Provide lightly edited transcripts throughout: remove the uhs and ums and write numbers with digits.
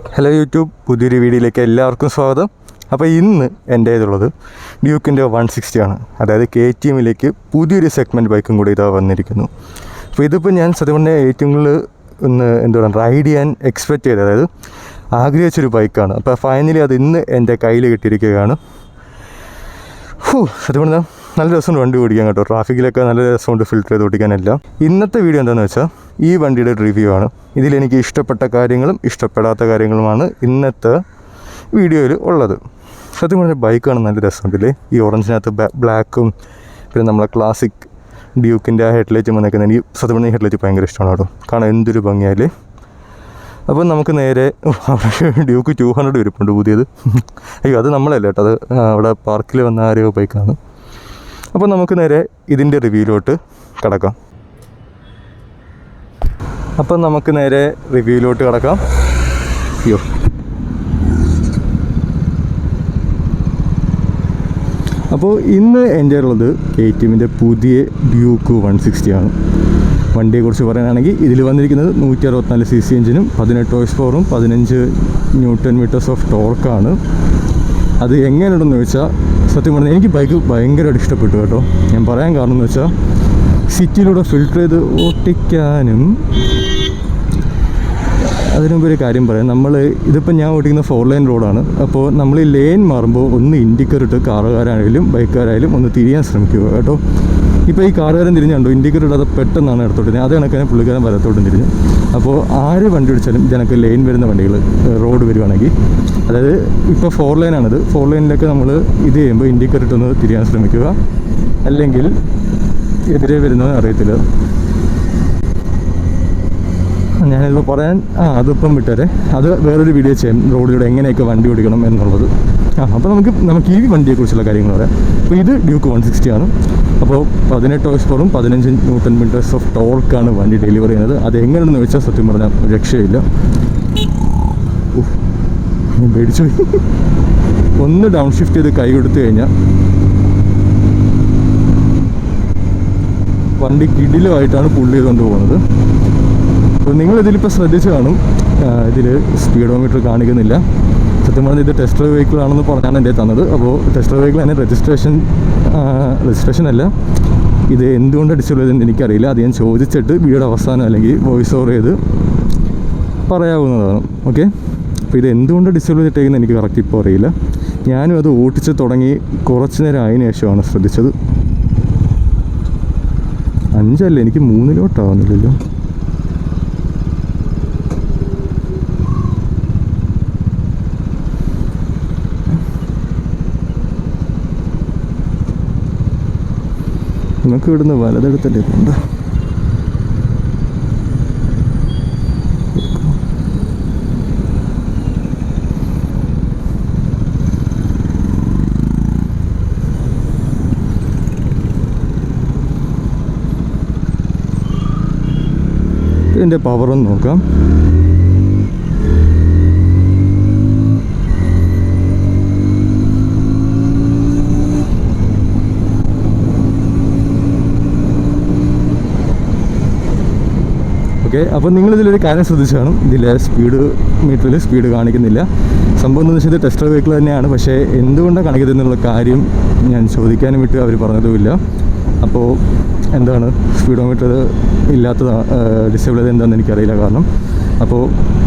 Hello YouTube, പുതിയൊരു വീഡിയോയിലേക്ക് എല്ലാവർക്കും സ്വാഗതം. അപ്പോൾ ഇന്ന് എൻ്റെ ഇതുള്ളത് ഡ്യൂക്കിൻ്റെ 160 ആണ്. അതായത് KTMലേക്ക് പുതിയൊരു സെഗ്മെൻറ്റ് ബൈക്കും കൂടി ഇതാ വന്നിരിക്കുന്നു. അപ്പോൾ ഇതിപ്പോൾ ഞാൻ സത്യം പറഞ്ഞാൽ ഏറ്റവും കൂടുതൽ എന്താ പറയുക റൈഡ് ചെയ്യാൻ എക്സ്പെക്റ്റ് ചെയ്തത്, അതായത് ആഗ്രഹിച്ചൊരു ബൈക്കാണ്. അപ്പോൾ ഫൈനലി അത് ഇന്ന് എൻ്റെ കയ്യിൽ കിട്ടിയിരിക്കുകയാണ്. സത്യം പറഞ്ഞാൽ നല്ല രസമുണ്ട് വണ്ടി ഓടിക്കാൻ കേട്ടോ. ട്രാഫിക്കിലൊക്കെ നല്ല രസമുണ്ട് ഫിൽറ്റർ ചെയ്ത് ഓടിക്കാനെല്ലാം. ഇന്നത്തെ വീഡിയോ എന്താണെന്ന് വെച്ചാൽ ഈ വണ്ടിയുടെ റിവ്യൂ ആണ്. ഇതിലെനിക്ക് ഇഷ്ടപ്പെട്ട കാര്യങ്ങളും ഇഷ്ടപ്പെടാത്ത കാര്യങ്ങളുമാണ് ഇന്നത്തെ വീഡിയോയിൽ ഉള്ളത്. സത്യം പറഞ്ഞാൽ ബൈക്കാണ് നല്ല രസമുണ്ടല്ലേ. ഈ ഓറഞ്ചിനകത്ത് ബ്ലാക്കും പിന്നെ നമ്മളെ ക്ലാസിക് ഡ്യൂക്കിൻ്റെ ആ ഹെഡ്ലൈറ്റും വന്നേക്കുന്നത് എനിക്ക് സത്യം പറഞ്ഞാൽ ഈ ഹെഡ്ലൈറ്റ് ഭയങ്കര ഇഷ്ടമാണ് കേട്ടോ. കാണാൻ എന്തൊരു ഭംഗിയാലേ. അപ്പോൾ നമുക്ക് നേരെ ഡ്യൂക്ക് 200 ഇരിപ്പുണ്ട് പുതിയത്. അയ്യോ അത് നമ്മളല്ല കേട്ടോ, അത് അവിടെ പാർക്കിൽ വന്ന ആരോ ബൈക്കാണ്. അപ്പോൾ നമുക്ക് നേരെ ഇതിൻ്റെ റിവ്യൂയിലോട്ട് കിടക്കാം. അയ്യോ അപ്പോൾ ഇന്ന് എൻ്റെ ഉള്ളത് KTMൻ്റെ പുതിയ ഡ്യൂക്ക് 160 ആണ്. വണ്ടിയെക്കുറിച്ച് പറയാനാണെങ്കിൽ ഇതിൽ വന്നിരിക്കുന്നത് 164 cc എഞ്ചിനും 18 ഹോഴ്സ് പവറും 15 Nm ഓഫ് ടോർക്കാണ്. അത് എങ്ങനെയുണ്ടെന്ന് ചോദിച്ചാൽ സത്യം പറഞ്ഞാൽ എനിക്ക് ബൈക്ക് ഭയങ്കരമായിട്ട് ഇഷ്ടപ്പെട്ടു കേട്ടോ. ഞാൻ പറയാൻ കാരണം എന്ന് വെച്ചാൽ സിറ്റിയിലൂടെ ഫിൽറ്റർ ചെയ്ത് ഓട്ടിക്കാനും. അതിനുമുമ്പ് ഒരു കാര്യം പറയാം, ഇതിപ്പോൾ ഞാൻ ഓടിക്കുന്ന 4 ലൈൻ റോഡാണ്. അപ്പോൾ നമ്മൾ ഈ ലെയിൻ മാറുമ്പോൾ ഒന്ന് ഇൻഡിക്കേറ്റർ ഇട്ട് കാറുകാരായാലും ബൈക്കുകാരായാലും ഒന്ന് തിരിയാൻ ശ്രമിക്കുക കേട്ടോ. ഇപ്പോൾ ഈ കാറുകാരൻ തിരിഞ്ഞുണ്ടോ, ഇൻഡിക്കേറ്റർ ഇടാതെ പെട്ടെന്നാണ് ഇടത്തോട്ട്. അത് കണക്കാണ് പുള്ളിക്കാരൻ വലത്തോട്ടും തിരിഞ്ഞു. അപ്പോൾ ആര് വണ്ടി ഓടിച്ചാലും ഇതിനൊക്കെ ലൈൻ വരുന്ന വണ്ടികൾ റോഡ് വരുവാണെങ്കിൽ, അതായത് ഇപ്പോൾ 4 ലൈനാണിത്, 4 ലൈനിലൊക്കെ നമ്മൾ ഇത് ചെയ്യുമ്പോൾ ഇൻഡിക്കേറ്റർ ഇട്ടൊന്ന് തിരിയാൻ ശ്രമിക്കുക. അല്ലെങ്കിൽ എതിരെ വരുന്നതെന്ന് അറിയത്തില്ല. ഞാനിപ്പോൾ പറയാൻ അതിപ്പം വിട്ടേരെ, അത് വേറൊരു വീഡിയോ ചെയ്യാം റോഡിലൂടെ എങ്ങനെയൊക്കെ വണ്ടി ഓടിക്കണം എന്നുള്ളത്. അപ്പോൾ നമുക്ക് ഈ വണ്ടിയെക്കുറിച്ചുള്ള കാര്യങ്ങൾ പറയാം. അപ്പോൾ ഇത് ഡ്യൂക്ക് 160 ആണ്. അപ്പോൾ 18 ഹോഴ്സ് പവറും 15 Nm ഓഫ് ടോർക്കാണ് വണ്ടി ഡെലിവർ ചെയ്യുന്നത്. അത് എങ്ങനെയാണെന്ന് വെച്ചാൽ സത്യം പറഞ്ഞാൽ രക്ഷയില്ല. ഞാൻ പേടിച്ചു പോയി. ഒന്ന് ഡൗൺ ഷിഫ്റ്റ് ചെയ്ത് കൈ കൊടുത്തു കഴിഞ്ഞാൽ വണ്ടി കിടിലുമായിട്ടാണ് പുള്ളി ചെയ്തുകൊണ്ട് പോകുന്നത്. അപ്പോൾ നിങ്ങളിതിലിപ്പോൾ ശ്രദ്ധിച്ച് കാണും, ഇതിൽ സ്പീഡോമീറ്റർ കാണിക്കുന്നില്ല. സത്യം പറഞ്ഞാൽ ഇത് ടെസ്റ്റ് ഡ്രൈവ് വെഹിക്കിൾ ആണെന്ന് പറഞ്ഞാണ് എൻ്റെ തന്നത്. അപ്പോൾ ടെസ്റ്റ് ഡ്രൈവ് വെഹിക്കിൾ തന്നെ രജിസ്ട്രേഷൻ അല്ല. ഇത് എന്തുകൊണ്ട് ഡിസേബിൾ ചെയ്തെന്ന് എനിക്കറിയില്ല. അത് ഞാൻ ചോദിച്ചിട്ട് വീഡിയോയുടെ അവസാനം അല്ലെങ്കിൽ വോയിസ് ഓവർ ചെയ്ത് പറയാവുന്നതാണ്. ഓക്കെ, അപ്പോൾ ഇത് എന്തുകൊണ്ട് ഡിസേബിൾ ചെയ്തിട്ടേക്കുന്നത് എനിക്ക് കറക്റ്റ് ഇപ്പോൾ അറിയില്ല. ഞാനും അത് ഓടിച്ച് തുടങ്ങി കുറച്ച് നേരം ആയതിനു ശേഷമാണ് ശ്രദ്ധിച്ചത്. 5 അല്ല, എനിക്ക് 3 നമുക്ക് ഇവിടുന്ന് വലതെടുത്തല്ലേ പോകണ്ട. ഇതിൻ്റെ പവറൊന്ന് നോക്കാം. ഓക്കെ, അപ്പോൾ നിങ്ങളിതിലൊരു കാര്യം ശ്രദ്ധിച്ചു കാണും, ഇതിലെ മീറ്ററിൽ സ്പീഡ് കാണിക്കുന്നില്ല. സംഭവം എന്ന് വെച്ചാൽ ഇത് ടെസ്റ്റ് വെഹിക്കിൾ തന്നെയാണ്. പക്ഷേ എന്തുകൊണ്ടാണ് കാണിക്കുന്നത് എന്നുള്ള കാര്യം ഞാൻ ചോദിക്കാനും വിട്ട് അവർ പറഞ്ഞതുമില്ല. അപ്പോൾ എന്താണ് സ്പീഡോമീറ്റർ ഇല്ലാത്തതാണ്, ഡിസേബിൾ ചെയ്ത് എന്താണെന്ന് എനിക്കറിയില്ല. കാരണം അപ്പോൾ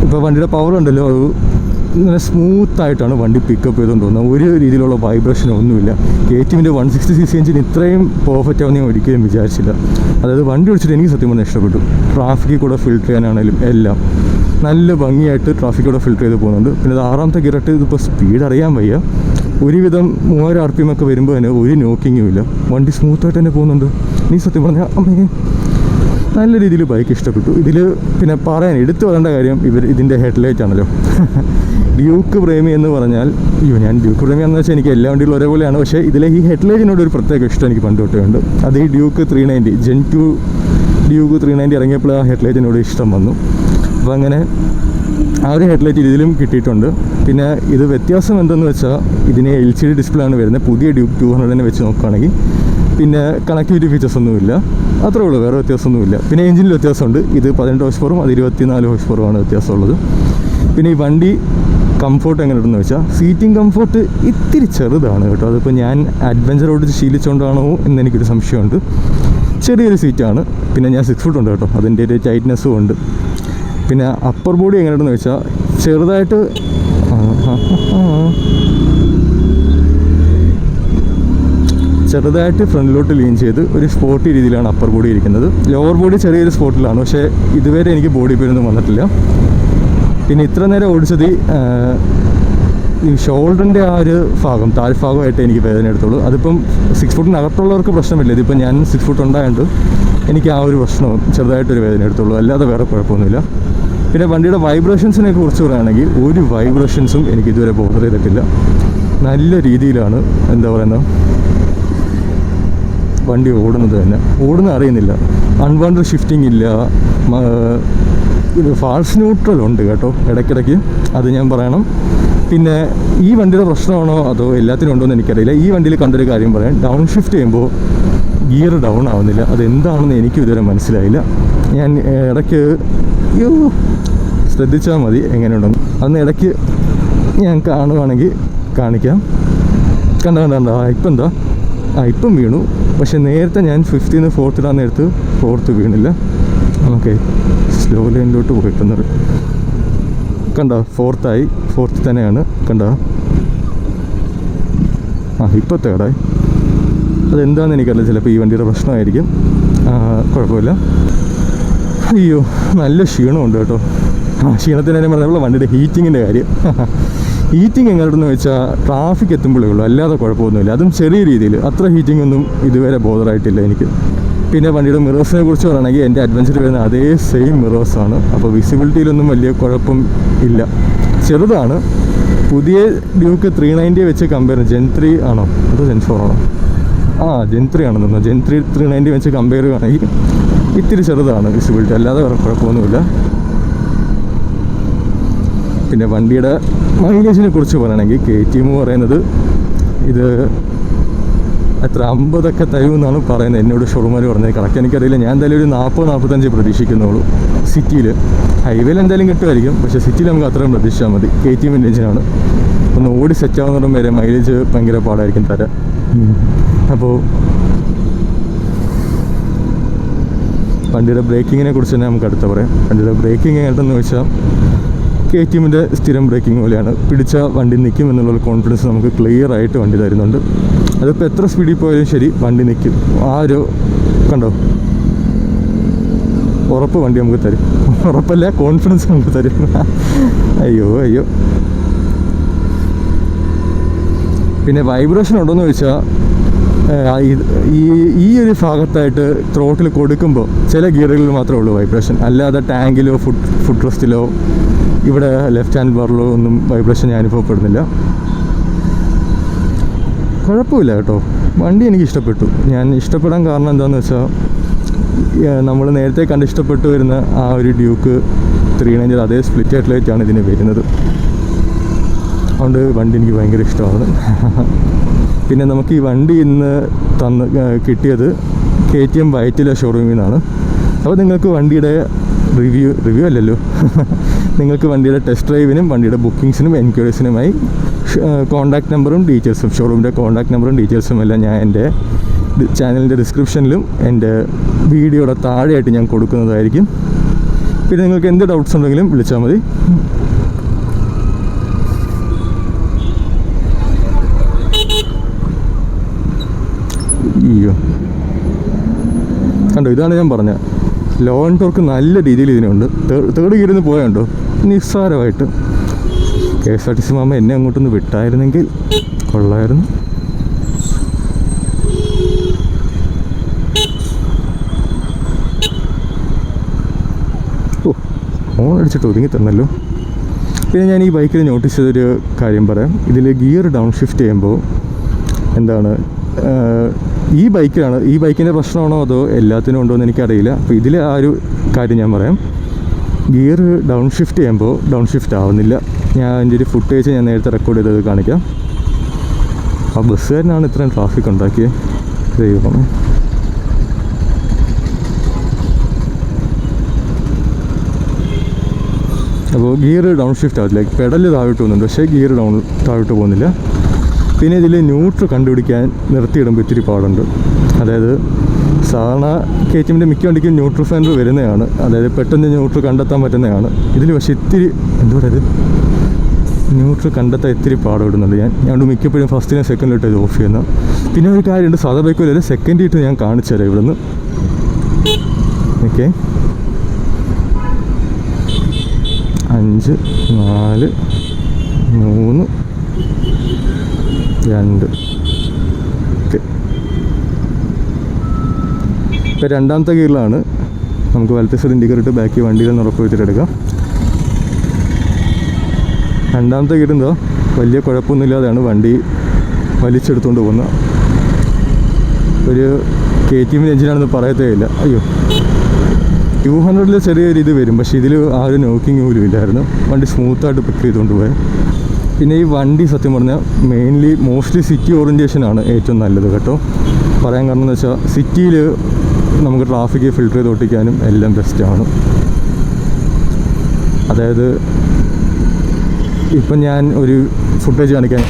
ഇപ്പോൾ വണ്ടിയുടെ പവർ ഉണ്ടല്ലോ, അത് ഇങ്ങനെ സ്മൂത്തായിട്ടാണ് വണ്ടി പിക്കപ്പ് ചെയ്തുകൊണ്ട് പോകുന്നത്. ഒരു രീതിയിലുള്ള വൈബ്രേഷനോ ഒന്നുമില്ല. KTMൻ്റെ 160 cc എഞ്ചിൻ ഇത്രയും പെർഫെക്റ്റ് ആവുന്ന ഞാൻ ഒരിക്കലും വിചാരിച്ചില്ല. അതായത് വണ്ടി ഓടിച്ചിട്ട് എനിക്ക് സത്യം പറഞ്ഞാൽ ഇഷ്ടപ്പെട്ടു. ട്രാഫിക്കിൽ കൂടെ ഫിൽറ്റർ ചെയ്യാനാണെങ്കിലും എല്ലാം നല്ല ഭംഗിയായിട്ട് ട്രാഫിക്കിൽ കൂടെ ഫിൽറ്റർ ചെയ്ത് പോകുന്നുണ്ട്. പിന്നെ ഇത് 6ാമത്തെ ഗിയറിട്ട് ഇതിപ്പോൾ സ്പീഡ് അറിയാൻ വയ്യ. ഒരുവിധം 3000 RPM ഒക്കെ വരുമ്പോൾ തന്നെ ഒരു നോക്കിങ്ങും ഇല്ല. വണ്ടി സ്മൂത്തായിട്ട് തന്നെ പോകുന്നുണ്ട്. നീ സത്യം പറഞ്ഞാൽ അമ്മേ നല്ല രീതിയിൽ ബൈക്ക് ഇഷ്ടപ്പെട്ടു. ഇതിൽ പിന്നെ എടുത്തു പറയേണ്ട കാര്യം ഇതിൻ്റെ ഹെഡ്ലൈറ്റ് ആണല്ലോ. ഡ്യൂക്ക് പ്രേമി എന്ന് പറഞ്ഞാൽ, ഞാൻ ഡ്യൂക്ക് പ്രേമി എന്ന് വെച്ചാൽ എനിക്ക് എല്ലാ വണ്ടികളും ഒരേപോലെയാണ്. പക്ഷേ ഇതിലെ ഈ ഹെഡ്ലൈറ്റിനോട് ഒരു പ്രത്യേക ഇഷ്ടം എനിക്ക് പണ്ട് തൊട്ടേയുണ്ട്. അത് ഈ ഡ്യൂക്ക് 390 Gen 2 ഡ്യൂക്ക് 390 ഇറങ്ങിയപ്പോൾ ആ ഹെഡ്ലൈറ്റിനോട് ഇഷ്ടം വന്നു. അപ്പോൾ അങ്ങനെ ആ ഒരു ഹെഡ്ലൈറ്റ് ഇതിലും കിട്ടിയിട്ടുണ്ട്. പിന്നെ ഇത് വ്യത്യാസം എന്തെന്ന് വെച്ചാൽ ഇതിന് LCD ഡിസ്പ്ലേ ആണ് വരുന്നത്. പുതിയ ഡ്യൂക്ക് 200 വെച്ച് നോക്കുകയാണെങ്കിൽ പിന്നെ കണക്ടിവിറ്റി ഫീച്ചേഴ്സ് ഒന്നുമില്ല. അത്രേ ഉള്ളൂ, വേറെ വ്യത്യാസമൊന്നുമില്ല. പിന്നെ എഞ്ചിനിൽ വ്യത്യാസമുണ്ട്. ഇത് 18 ഹോഴ്സ് പവറും അത് 24 ഹോഴ്സ് പവറുമാണ് വ്യത്യാസമുള്ളത്. പിന്നെ ഈ വണ്ടി കംഫോർട്ട് എങ്ങനെ ഉണ്ടെന്ന് വെച്ചാൽ സീറ്റിംഗ് കംഫോർട്ട് ഇത്തിരി ചെറുതാണ് കേട്ടോ. അതിപ്പോൾ ഞാൻ അഡ്വഞ്ചർ ഓടിച്ച് ശീലിച്ചുകൊണ്ടാണോ എന്ന് എനിക്കൊരു സംശയമുണ്ട്. ചെറിയൊരു സീറ്റാണ്. പിന്നെ ഞാൻ 6 ഫുട്ട് ഉണ്ട് കേട്ടോ, അതിൻ്റെ ഒരു ടൈറ്റ്നെസ്സും ഉണ്ട്. പിന്നെ അപ്പർ ബോഡി എങ്ങനെയുണ്ടെന്ന് വെച്ചാൽ ചെറുതായിട്ട് ഫ്രണ്ടിലോട്ട് ലീൻ ചെയ്ത് ഒരു സ്പോർട്ടി രീതിയിലാണ് അപ്പർ ബോഡി ഇരിക്കുന്നത്. ലോവർ ബോഡി ചെറിയൊരു സ്പോട്ടിലാണ്, പക്ഷേ ഇതുവരെ എനിക്ക് ബോഡി പെയിനൊന്നും വന്നിട്ടില്ല. പിന്നെ ഇത്ര നേരം ഓടിച്ചത് ഈ ഷോൾഡറിൻ്റെ ആ ഒരു ഭാഗം, താഴ്ഭാഗമായിട്ട് എനിക്ക് വേദന എടുത്തുള്ളൂ. അതിപ്പം 6 ഫുട്ടിനകത്തുള്ളവർക്ക് പ്രശ്നമില്ല. ഇതിപ്പോൾ ഞാൻ 6 ഫുട്ട് ഉണ്ടായതുകൊണ്ട് എനിക്ക് ആ ഒരു പ്രശ്നവും ചെറുതായിട്ടൊരു വേദന എടുത്തുള്ളൂ, അല്ലാതെ വേറെ കുഴപ്പമൊന്നുമില്ല. പിന്നെ വണ്ടിയുടെ വൈബ്രേഷൻസിനെ കുറിച്ച് പറയുകയാണെങ്കിൽ ഒരു വൈബ്രേഷൻസും എനിക്ക് ഇതുവരെ ബോധർ ചെയ്തിട്ടില്ല. നല്ല രീതിയിലാണ് എന്താ പറയുന്നത് വണ്ടി ഓടുന്നത് തന്നെ. ഓടുന്ന അറിയുന്നില്ല, അൺവാണ്ടഡ് ഷിഫ്റ്റിംഗ് ഇല്ല. ഫാൾസ് ന്യൂട്രൽ ഉണ്ട് കേട്ടോ ഇടയ്ക്കിടയ്ക്ക്, അത് ഞാൻ പറയണം. പിന്നെ ഈ വണ്ടിയുടെ പ്രശ്നമാണോ അതോ എല്ലാത്തിനും ഉണ്ടോ എന്ന് എനിക്കറിയില്ല. ഈ വണ്ടിയിൽ കണ്ടൊരു കാര്യം പറയാം, ഡൗൺ ഷിഫ്റ്റ് ചെയ്യുമ്പോൾ ഗിയർ ഡൗൺ ആവുന്നില്ല. അതെന്താണെന്ന് എനിക്കും ഇതുവരെ മനസ്സിലായില്ല. ഞാൻ ഇടയ്ക്ക് ശ്രദ്ധിച്ചാൽ മതി എങ്ങനെയുണ്ടെന്ന്. അന്ന് ഇടയ്ക്ക് ഞാൻ കാണുവാണെങ്കിൽ കാണിക്കാം. കണ്ട ഇപ്പം എന്താ ഇപ്പം വീണു. പക്ഷെ നേരത്തെ ഞാൻ 5th നിന്ന് 4th ഇടാൻ നേരത്ത് 4th വീണില്ല. ഓക്കെ, സ്ലോ ലൈനിലോട്ട് പോയിട്ടുന്നത് കണ്ടോ, 4th ആയി. 4th തന്നെയാണ് കണ്ടോ. ഇപ്പോൾ 3rd ആയി. അതെന്താണെന്ന് എനിക്കറിയില്ല, ചിലപ്പോൾ ഈ വണ്ടിയുടെ പ്രശ്നമായിരിക്കും. കുഴപ്പമില്ല. അയ്യോ, നല്ല ക്ഷീണമുണ്ട് കേട്ടോ. ക്ഷീണത്തിന് തന്നെ പറഞ്ഞപ്പോൾ വണ്ടിയുടെ ഹീറ്റിങ്ങിൻ്റെ കാര്യം. ഹീറ്റിംഗ് എങ്ങനെയാണെന്ന് വെച്ചാൽ ട്രാഫിക് എത്തുമ്പോഴേ ഉള്ളൂ, അല്ലാതെ കുഴപ്പമൊന്നുമില്ല. അതും ചെറിയ രീതിയിൽ, അത്ര ഹീറ്റിംഗ് ഒന്നും ഇതുവരെ ബോധറായിട്ടില്ല എനിക്ക്. പിന്നെ വണ്ടിയുടെ മിറേഴ്സിനെ കുറിച്ച് പറയുകയാണെങ്കിൽ എൻ്റെ അഡ്വഞ്ചർ വരുന്ന അതേ സെയിം മിറേഴ്സാണ്. അപ്പോൾ വിസിബിലിറ്റിയിലൊന്നും വലിയ കുഴപ്പം ഇല്ല. ചെറുതാണ്. പുതിയ ഡ്യൂക്ക് 390 വെച്ച് കമ്പയർ, Gen 3 ആണോ അതോ Gen 4 ആണോ? Gen 3 ആണെന്ന് തോന്നുന്നു. Gen 3 390 വെച്ച് കമ്പയർ ചെയ്യുകയാണെങ്കിൽ ഇത്തിരി ചെറുതാണ് വിസിബിലിറ്റി, അല്ലാതെ വേറെ കുഴപ്പമൊന്നുമില്ല. പിന്നെ വണ്ടിയുടെ മൈലേജിനെ കുറിച്ച് പറയുകയാണെങ്കിൽ KTM പറയുന്നത് ഇത് എത്ര 50 തരുമെന്നാണ് പറയുന്നത്. എന്നോട് ഷോറൂമാർ പറഞ്ഞത്. കറക്റ്റ് എനിക്കറിയില്ല. ഞാൻ എന്തായാലും ഒരു 40-45 പ്രതീക്ഷിക്കുന്നുള്ളൂ. സിറ്റിയിൽ, ഹൈവേയിൽ എന്തായാലും കിട്ടുമായിരിക്കും, പക്ഷേ സിറ്റിയിൽ നമുക്ക് അത്രയും പ്രതീക്ഷിച്ചാൽ മതി. KTM എഞ്ചിനാണ്. ഒന്ന് ഓടി സെറ്റാവുന്നിടം വരെ മൈലേജ് ഭയങ്കര പാടായിരിക്കും തരാൻ. അപ്പോൾ വണ്ടിയുടെ ബ്രേക്കിങ്ങിനെ കുറിച്ച് തന്നെ നമുക്ക് അടുത്ത പറയാം. വണ്ടിയുടെ ബ്രേക്കിംഗ് എങ്ങനെയാണെന്ന് വെച്ചാൽ KTMൻ്റെ സ്ഥിരം ബ്രേക്കിംഗ് പോലെയാണ്. പിടിച്ച വണ്ടി നിൽക്കും എന്നുള്ള കോൺഫിഡൻസ് നമുക്ക് ക്ലിയർ ആയിട്ട് വണ്ടി തരുന്നുണ്ട്. അതിപ്പോൾ എത്ര സ്പീഡിൽ പോയാലും ശരി വണ്ടി നിൽക്കും. ആ ഒരു കണ്ടോ, ഉറപ്പ് വണ്ടി നമുക്ക് തരും. ഉറപ്പല്ല, കോൺഫിഡൻസ് നമുക്ക് തരും. അയ്യോ. പിന്നെ വൈബ്രേഷൻ ഉണ്ടോയെന്ന് ചോദിച്ചാൽ ഈ ഒരു ഭാഗത്തായിട്ട് ത്രോട്ടിൽ കൊടുക്കുമ്പോൾ ചില ഗിയറുകളിൽ മാത്രമേ ഉള്ളൂ വൈബ്രേഷൻ. അല്ലാതെ ടാങ്കിലോ ഫുഡ് റെസ്റ്റിലോ ഇവിടെ ലെഫ്റ്റ് ഹാൻഡ് ബാറിലോ ഒന്നും വൈബ്രേഷൻ ഞാൻ അനുഭവപ്പെടുന്നില്ല. കുഴപ്പമില്ല കേട്ടോ. വണ്ടി എനിക്ക് ഇഷ്ടപ്പെട്ടു. ഞാൻ ഇഷ്ടപ്പെടാൻ കാരണം എന്താണെന്ന് വെച്ചാൽ നമ്മൾ നേരത്തെ കണ്ട് ഇഷ്ടപ്പെട്ടു വരുന്ന ആ ഒരു ഡ്യൂക്ക് 390 അതേ സ്പ്ലിറ്റ് ഹെഡ്ലൈറ്റാണ് ഇതിന് വരുന്നത്. അതുകൊണ്ട് വണ്ടി എനിക്ക് ഭയങ്കര ഇഷ്ടമാണ്. പിന്നെ നമുക്ക് ഈ വണ്ടി ഇന്ന് കിട്ടിയത് KTM വൈറ്റില ഷോറൂമിൽ നിന്നാണ്. അപ്പോൾ നിങ്ങൾക്ക് വണ്ടിയുടെ റിവ്യൂ അല്ലല്ലോ, നിങ്ങൾക്ക് വണ്ടിയുടെ ടെസ്റ്റ് ഡ്രൈവിനും വണ്ടിയുടെ ബുക്കിങ്സിനും എൻക്വയറീസിനുമായി കോൺടാക്ട് നമ്പറും ഡീറ്റെയിൽസും, ഷോറൂമിൻ്റെ കോൺടാക്ട് നമ്പറും ഡീറ്റെയിൽസും എല്ലാം ഞാൻ എൻ്റെ ചാനലിൻ്റെ ഡിസ്ക്രിപ്ഷനിലും എൻ്റെ വീഡിയോയുടെ താഴെയായിട്ട് ഞാൻ കൊടുക്കുന്നതായിരിക്കും. പിന്നെ നിങ്ങൾക്ക് എന്ത് ഡൗട്ട്സ് ഉണ്ടെങ്കിലും വിളിച്ചാൽ മതി. അയ്യോ കണ്ടോ, ഇതാണ് ഞാൻ പറഞ്ഞത്. ലോ ആൻഡ് ടോർക്ക് നല്ല രീതിയിൽ ഇതിനുണ്ട്. 3rd ഗിയറിൽ നിന്ന് പോയാണ്ടോ നിസ്സാരമായിട്ട്. KSRTC മാമ എന്നെ അങ്ങോട്ടൊന്ന് വിട്ടായിരുന്നെങ്കിൽ കൊള്ളായിരുന്നു. ഫോൺ അടിച്ചിട്ട് ഒതുങ്ങി തന്നല്ലോ. പിന്നെ ഞാൻ ഈ ബൈക്കിൽ നോട്ടീസ് ചെയ്തൊരു കാര്യം പറയാം. ഇതിൽ ഗിയർ ഡൗൺ ഷിഫ്റ്റ് ചെയ്യുമ്പോൾ എന്താണ് ഈ ബൈക്കിൻ്റെ പ്രശ്നമാണോ അതോ എല്ലാത്തിനും ഉണ്ടോ എന്ന് എനിക്കറിയില്ല. അപ്പോൾ ഇതിൽ ആ ഒരു കാര്യം ഞാൻ പറയാം. ഗിയർ ഡൗൺ ഷിഫ്റ്റ് ചെയ്യുമ്പോൾ ഡൗൺ ഷിഫ്റ്റ് ആവുന്നില്ല. ഞാൻ അതിൻ്റെ ഒരു ഫുട്ടേജ് ഞാൻ നേരത്തെ റെക്കോർഡ് ചെയ്തത് കാണിക്കാം. ആ ബസ്സുകാരനാണ് ഇത്രയും ട്രാഫിക് ഉണ്ടാക്കിയത്. ദൈവമേ, അപ്പോൾ ഗിയർ ഡൗൺ ഷിഫ്റ്റ് ആവില്ല, പെഡൽ താഴോട്ട് പോകുന്നുണ്ട്, പക്ഷേ ഗിയർ താഴോട്ട് പോകുന്നില്ല. പിന്നെ ഇതിൽ ന്യൂട്രൽ കണ്ടുപിടിക്കാൻ നിർത്തിയിടുമ്പോൾ ഇത്തിരി പാടുണ്ട്. അതായത് സാധാരണ KTMൻ്റെ മിക്ക വണ്ടിക്കും ന്യൂട്രൽ ഫൈൻഡർ വരുന്നതാണ്, അതായത് പെട്ടെന്ന് ന്യൂട്രൽ കണ്ടെത്താൻ പറ്റുന്നതാണ്. ഇതിൽ പക്ഷേ ഇത്തിരി എന്താ പറയുക, ന്യൂട്രൽ കണ്ടെത്താൻ ഇത്തിരി പാടുപെടുന്നുണ്ട്. ഞാൻ മിക്കപ്പോഴും ഫസ്റ്റിനും സെക്കൻഡിലിട്ട് ഇത് ഓഫ് ചെയ്യുന്നത്. പിന്നെ ഒരു കാര്യമുണ്ട്, സാധാ ബൈക്കിൽ സെക്കൻഡ് ഇട്ട് ഞാൻ കാണിച്ചു തരാം ഇവിടുന്ന്. ഓക്കെ, 5 4 3 2. ഓക്കെ, ഇപ്പോൾ രണ്ടാമത്തെ ഗിയറിലാണ്. നമുക്ക് വലത്തെ സൈഡ് ഇൻഡിക്കേറ്റർ ഇട്ട് ബാക്കി വണ്ടിയിലൊന്ന് ഉറപ്പ് വെച്ചിട്ടെടുക്കാം. രണ്ടാമത്തെ ഗിയർ എന്താ വലിയ കുഴപ്പമൊന്നുമില്ലാതെയാണ് വണ്ടി വലിച്ചെടുത്തുകൊണ്ട് പോകുന്നത്. ഒരു KTM എഞ്ചിനാണെന്ന് പറയത്തേ ഇല്ല. അയ്യോ, 200 ചെറിയൊരു ഇത് വരും, പക്ഷേ ഇതിൽ ആ ഒരു നോക്കിങ് പോലും ഇല്ലായിരുന്നു. വണ്ടി സ്മൂത്തായിട്ട് പിക്ക് ചെയ്തുകൊണ്ട് പോയത്. പിന്നെ ഈ വണ്ടി സത്യം പറഞ്ഞാൽ മോസ്റ്റ്ലി സിറ്റി ഓറിയൻറ്റേഷനാണ് ഏറ്റവും നല്ലത് കേട്ടോ. പറയാൻ കാരണം എന്ന് വെച്ചാൽ സിറ്റിയിൽ നമുക്ക് ട്രാഫിക് ഫിൽറ്റർ ചെയ്ത് ഓട്ടിക്കാനും എല്ലാം ബെസ്റ്റാണ്. അതായത് ഇപ്പം ഞാൻ ഒരു ഫുട്ടേജ് കാണിക്കാൻ,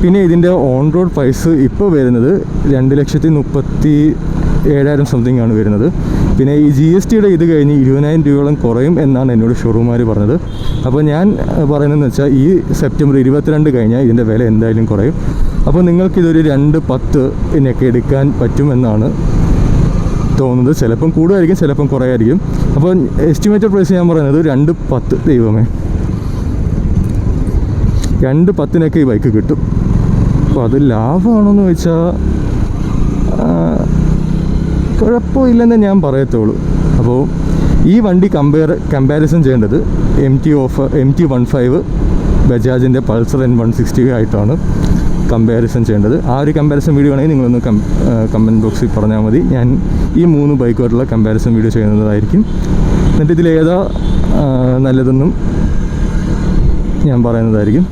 പിന്നെ ഇതിൻ്റെ ഓൺ റോഡ് പ്രൈസ് ഇപ്പോൾ വരുന്നത് 2,37,000 സംതിങ് ആണ് വരുന്നത്. പിന്നെ ഈ GSTയുടെ ഇത് കഴിഞ്ഞ് 20,000 രൂപയോളം കുറയും എന്നാണ് എന്നോട് ഷോറൂമുകാർ പറഞ്ഞത്. അപ്പോൾ ഞാൻ പറയുന്നതെന്ന് വെച്ചാൽ ഈ സെപ്റ്റംബർ 22 കഴിഞ്ഞാൽ ഇതിൻ്റെ വില എന്തായാലും കുറയും. അപ്പോൾ നിങ്ങൾക്കിതൊരു 2,10 എടുക്കാൻ പറ്റുമെന്നാണ് തോന്നുന്നത്. ചിലപ്പം കൂടുതലായിരിക്കും, ചിലപ്പം കുറയായിരിക്കും. അപ്പോൾ എസ്റ്റിമേറ്റഡ് പ്രൈസ് ഞാൻ പറയുന്നത് 2,10. ദൈവമേ, 2,10 ഈ ബൈക്ക് കിട്ടും. അപ്പോൾ അത് ലാഭമാണോയെന്ന് ചോദിച്ചാൽ കുഴപ്പമില്ലെന്ന് ഞാൻ പറയത്തുള്ളൂ. അപ്പോൾ ഈ വണ്ടി കമ്പാരിസൺ ചെയ്യേണ്ടത് MT-15 ബജാജിൻ്റെ പൾസർ N160 ആയിട്ടാണ് കമ്പാരിസൺ ചെയ്യേണ്ടത്. ആ ഒരു കമ്പാരിസൺ വീഡിയോ ആണെങ്കിൽ നിങ്ങളൊന്ന് കമൻറ്റ് ബോക്സിൽ പറഞ്ഞാൽ മതി. ഞാൻ ഈ 3 ബൈക്കുമായിട്ടുള്ള കമ്പാരിസൺ വീഡിയോ ചെയ്യുന്നതായിരിക്കും. എന്നിട്ട് ഇതിലേതാ നല്ലതെന്നും ഞാൻ പറയുന്നതായിരിക്കും.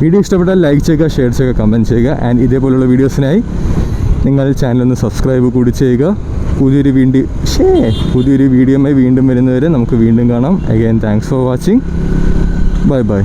വീഡിയോ ഇഷ്ടപ്പെട്ടാൽ ലൈക്ക് ചെയ്യുക, ഷെയർ ചെയ്യുക, കമൻറ്റ് ചെയ്യുക. ആൻഡ് ഇതേപോലുള്ള വീഡിയോസിനായി നിങ്ങൾ ചാനലൊന്ന് സബ്സ്ക്രൈബ് കൂടി ചെയ്യുക. പുതിയൊരു വീഡിയോയുമായി വീണ്ടും വരുന്നവരെ നമുക്ക് വീണ്ടും കാണാം. Again thanks for watching. Bye bye.